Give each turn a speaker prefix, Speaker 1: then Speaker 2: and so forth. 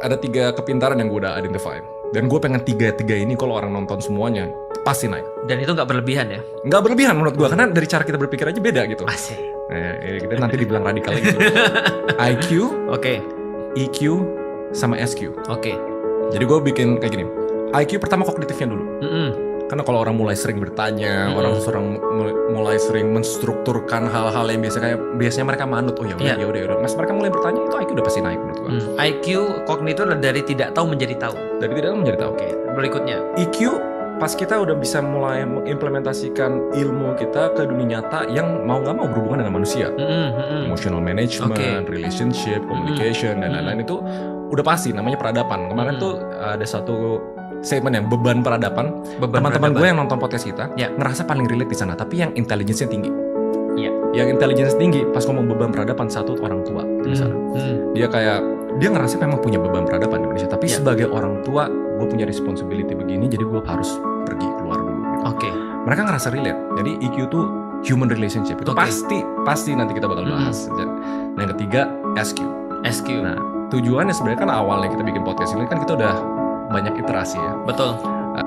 Speaker 1: ada 3 kepintaran yang gue udah identify. Dan gue pengen 3 ini kalau orang nonton semuanya pasti naik.
Speaker 2: Dan itu nggak berlebihan ya?
Speaker 1: Nggak berlebihan menurut gue, karena dari cara kita berpikir aja beda gitu.
Speaker 2: Asik.
Speaker 1: Kita nanti dibilang radikal gitu. IQ,
Speaker 2: Oke.
Speaker 1: EQ, sama SQ.
Speaker 2: Oke.
Speaker 1: Jadi gue bikin kayak gini. IQ pertama kognitifnya dulu. Karena kalau orang mulai sering bertanya, orang mulai sering menstrukturkan hal-hal yang biasanya mereka manut. Oh ya udah. Mas mereka mulai bertanya, itu IQ udah pasti naik menurut gue.
Speaker 2: IQ kognitif dari tidak tahu menjadi tahu.
Speaker 1: Dari tidak menjadi tahu.
Speaker 2: Oke. Berikutnya.
Speaker 1: EQ pas kita udah bisa mulai mengimplementasikan ilmu kita ke dunia nyata yang mau nggak mau berhubungan dengan manusia. Emotional management, relationship, communication dan lain-lain itu udah pasti namanya peradaban. Kemarin tuh ada satu statement yang beban peradaban. Teman-teman gue yang nonton podcast kita ngerasa paling relate di sana, tapi yang intelligence-nya tinggi. Yang intelligence tinggi pas ngomong beban peradaban, satu orang tua di sana. Dia ngerasa memang punya beban peradaban di Indonesia, tapi sebagai orang tua gue punya responsibility begini, jadi gue harus pergi keluar dulu gitu. Mereka ngerasa relate. Jadi EQ tuh human relationship itu pasti nanti kita bakal bahas. Nah, yang ketiga SQ. Nah, tujuannya sebenarnya kan awalnya kita bikin podcast ini kan kita udah banyak iterasi ya.
Speaker 2: Betul.